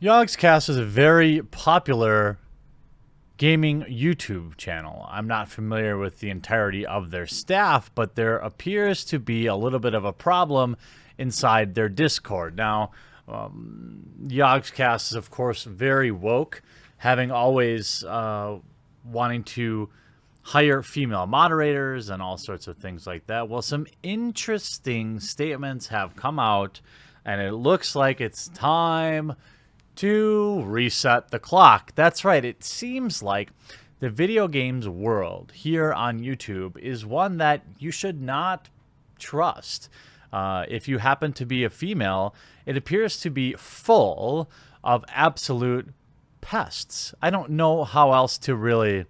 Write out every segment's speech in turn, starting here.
Yogscast is a very popular gaming YouTube channel. I'm not familiar with the entirety of their staff, but there appears to be a little bit of a problem inside their Discord. Now, Yogscast is, of course, very woke, having always wanting to hire female moderators and all sorts of things like that. Well, some interesting statements have come out, and it looks like it's time to reset the clock. That's right. It seems like the video games world here on YouTube is one that you should not trust. If you happen to be a female, it appears to be full of absolute pests. I don't know how else to really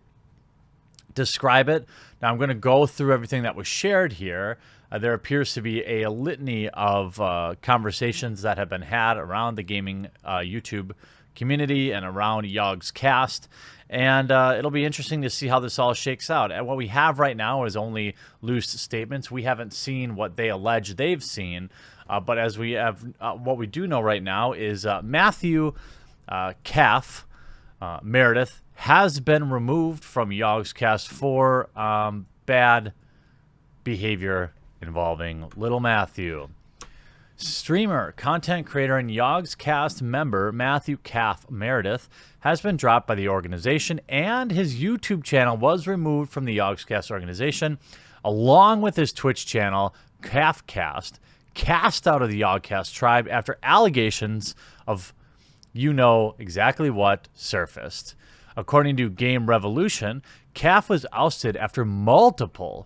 describe it. Now, I'm going to go through everything that was shared here. There appears to be a litany of conversations that have been had around the gaming YouTube community and around Yogscast. And it'll be interesting to see how this all shakes out. And what we have right now is only loose statements. We haven't seen what they allege they've seen. But as we have, what we do know right now is Matthew Calf Meredith has been removed from Yogscast for bad behavior involving little Matthew. Streamer, content creator, and Yogscast member Matthew Calf Meredith has been dropped by the organization, and his YouTube channel was removed from the Yogscast organization, along with his Twitch channel, Calfcast, cast out of the Yogscast tribe after allegations of you know exactly what surfaced. According to Game Revolution, Calf was ousted after multiple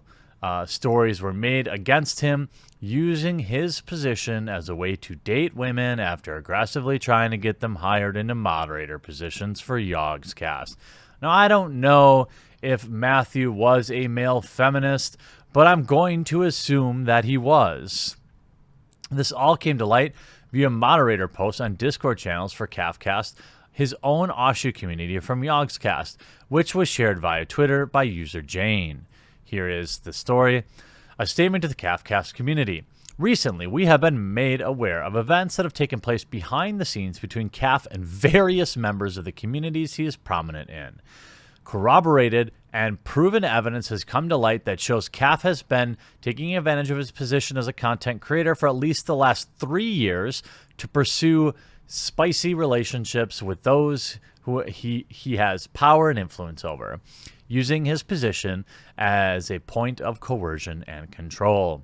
stories were made against him using his position as a way to date women after aggressively trying to get them hired into moderator positions for Yogscast. Now, I don't know if Matthew was a male feminist, but I'm going to assume that he was. This all came to light via moderator posts on Discord channels for Calfcast, his own offshoot community from Yogscast, which was shared via Twitter by user Jane. Here is the story. A statement to the Calfcast community. Recently, we have been made aware of events that have taken place behind the scenes between Calf and various members of the communities he is prominent in. Corroborated and proven evidence has come to light that shows Calf has been taking advantage of his position as a content creator for at least the last 3 years to pursue spicy relationships with those who he has power and influence over, using his position as a point of coercion and control.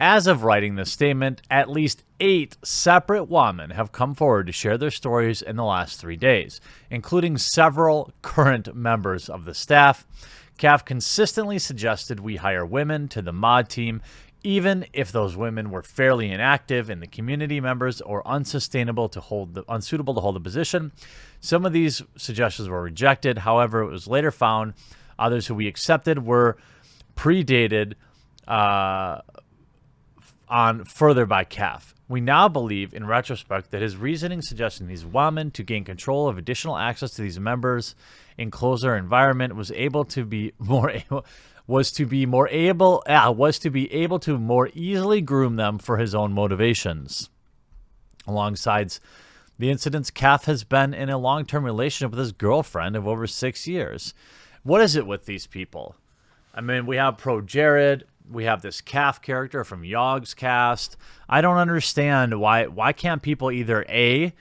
As of writing this statement, at least 8 separate women have come forward to share their stories in the last 3 days, including several current members of the staff. Calf consistently suggested we hire women to the mod team, even if those women were fairly inactive in the community members or unsuitable to hold the position. Some of these suggestions were rejected. However, it was later found others who we accepted were predated on further by Calf. We now believe, in retrospect, that his reasoning suggesting these women to gain control of additional access to these members in closer environment was to be able to more easily groom them for his own motivations. Alongside the incidents, Calf has been in a long-term relationship with his girlfriend of over 6 years. What is it with these people? I mean, we have Pro Jared. We have this Calf character from Yogscast. I don't understand why can't people either A,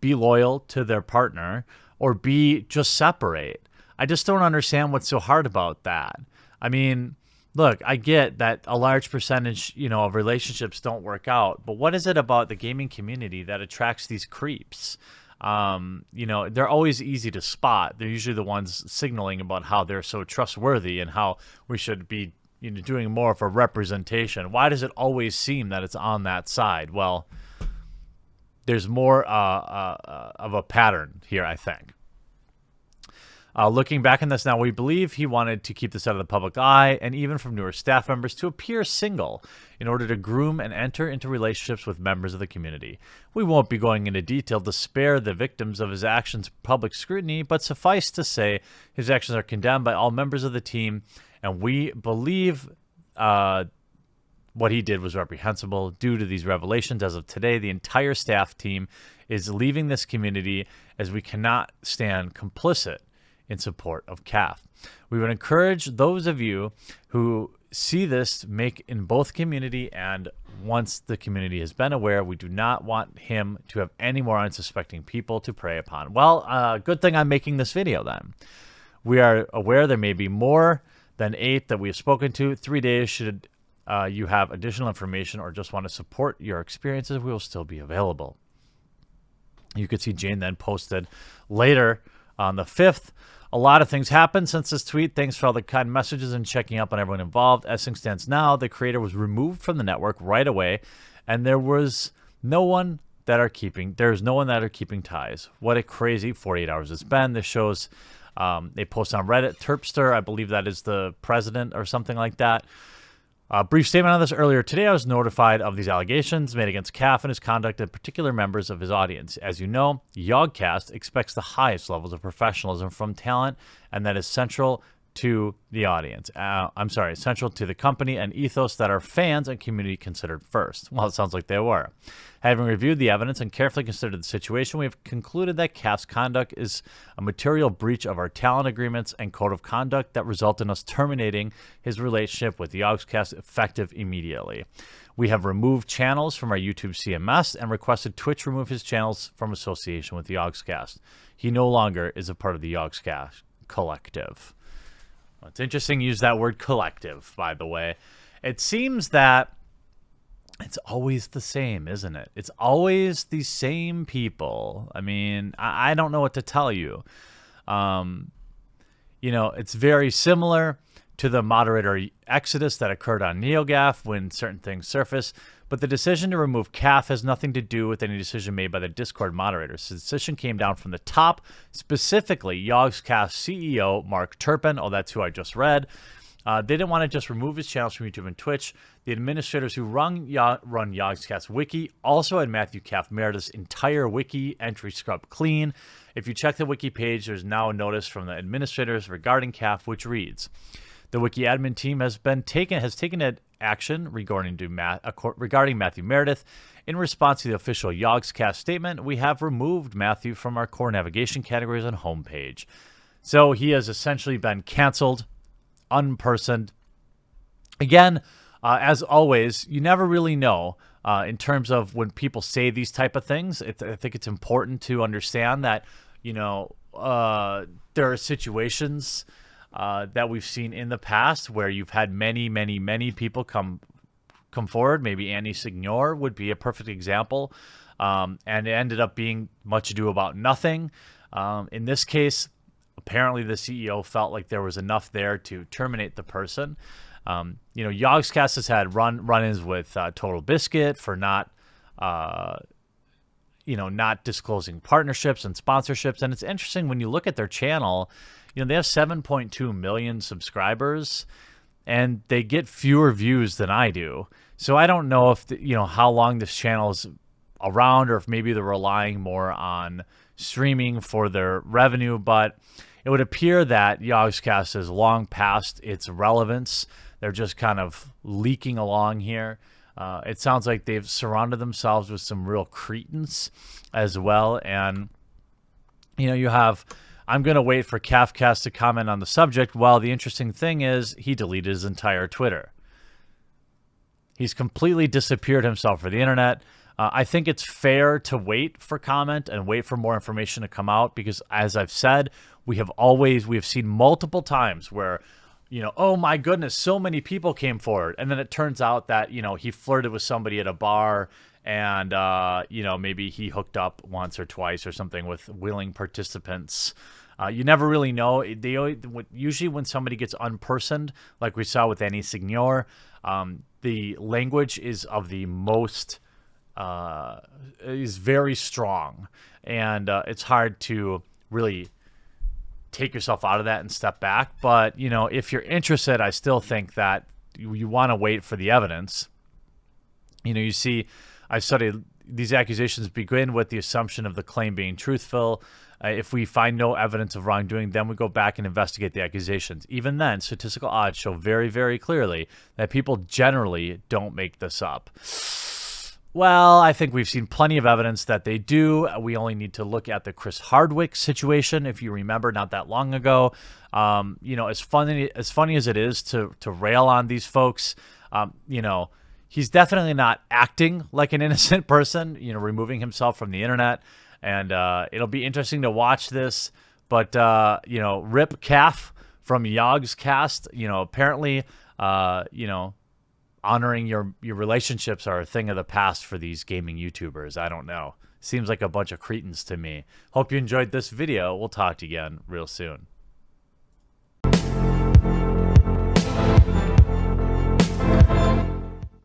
be loyal to their partner, or B, just separate. I just don't understand what's so hard about that. I mean, look, I get that a large percentage, of relationships don't work out, but what is it about the gaming community that attracts these creeps? They're always easy to spot. They're usually the ones signaling about how they're so trustworthy and how we should be, doing more of a representation. Why does it always seem that it's on that side? Well, there's more of a pattern here, I think. Looking back on this now, we believe he wanted to keep this out of the public eye and even from newer staff members to appear single in order to groom and enter into relationships with members of the community. We won't be going into detail to spare the victims of his actions public scrutiny, but suffice to say his actions are condemned by all members of the team, and we believe what he did was reprehensible. Due to these revelations, as of today, the entire staff team is leaving this community as we cannot stand complicit in support of CAF. We would encourage those of you who see this make in both community, and once the community has been aware, we do not want him to have any more unsuspecting people to prey upon. Well, good thing I'm making this video then. We are aware there may be more than 8 that we have spoken to. 3 days should you have additional information or just want to support your experiences, we will still be available. You could see Jane then posted later on the 5th. A lot of things happened since this tweet. Thanks for all the kind messages and checking up on everyone involved. As things stands now, the creator was removed from the network right away, and there's no one that are keeping ties. What a crazy 48 hours it's been. This shows they post on Reddit. Terpster, I believe that is the president or something like that. Brief statement on this earlier today. I was notified of these allegations made against CAF and his conduct and particular members of his audience. As you know, Yogscast expects the highest levels of professionalism from talent, and that is central to the audience. Central to the company and ethos that our fans and community considered first. Well, it sounds like they were. Having reviewed the evidence and carefully considered the situation, we have concluded that CAF's conduct is a material breach of our talent agreements and code of conduct that result in us terminating his relationship with the Yogscast effective immediately. We have removed channels from our YouTube CMS and requested Twitch remove his channels from association with the Yogscast. He no longer is a part of the Yogscast collective. Well, it's interesting you use that word collective, by the way. It seems that it's always the same, isn't it? It's always the same people. I mean, I don't know what to tell you. It's very similar to the moderator exodus that occurred on NeoGAF when certain things surface. But the decision to remove CAF has nothing to do with any decision made by the Discord moderators. The decision came down from the top, specifically Yogscast CEO Mark Turpin. Oh, that's who I just read. They didn't want to just remove his channels from YouTube and Twitch. The administrators who run Yogscast Wiki also had Matthew CAF Meredith's entire wiki entry scrubbed clean. If you check the wiki page, there's now a notice from the administrators regarding CAF, which reads, the wiki admin team has taken action regarding Matthew Meredith. In response to the official Yogscast statement, we have removed Matthew from our core navigation categories and homepage. So he has essentially been canceled, unpersoned. Again, as always, you never really know in terms of when people say these type of things. I think it's important to understand that, there are situations that we've seen in the past where you've had many people come forward. Maybe Annie Signor would be a perfect example. And it ended up being much ado about nothing. In this case, apparently the CEO felt like there was enough there to terminate the person. Yogscast has had run-ins with Total Biscuit for not disclosing partnerships and sponsorships. And it's interesting when you look at their channel, they have 7.2 million subscribers and they get fewer views than I do. So I don't know if, how long this channel is around or if maybe they're relying more on streaming for their revenue, but it would appear that Yogscast is long past its relevance. They're just kind of leaking along here. It sounds like they've surrounded themselves with some real cretins as well. And, you have, I'm going to wait for CAFcast to comment on the subject. Well, the interesting thing is he deleted his entire Twitter. He's completely disappeared himself for the internet. I think it's fair to wait for comment and wait for more information to come out because, as I've said, we have seen multiple times where, oh my goodness, so many people came forward. And then it turns out that, he flirted with somebody at a bar and, maybe he hooked up once or twice or something with willing participants. You never really know. Usually when somebody gets unpersoned, like we saw with Annie Signor, the language is of the most... is very strong, and it's hard to really take yourself out of that and step back. But if you're interested, I still think that you want to wait for the evidence. You see, I studied these accusations begin with the assumption of the claim being truthful. If we find no evidence of wrongdoing, then we go back and investigate the accusations. Even then, statistical odds show very, very clearly that people generally don't make this up. Well, I think we've seen plenty of evidence that they do. We only need to look at the Chris Hardwick situation, if you remember, not that long ago. As funny as it is to rail on these folks, he's definitely not acting like an innocent person, removing himself from the internet. And it'll be interesting to watch this. But, Rip Calf from Yogscast, apparently, honoring your relationships are a thing of the past for these gaming YouTubers. I don't know. Seems like a bunch of cretins to me. Hope you enjoyed this video. We'll talk to you again real soon.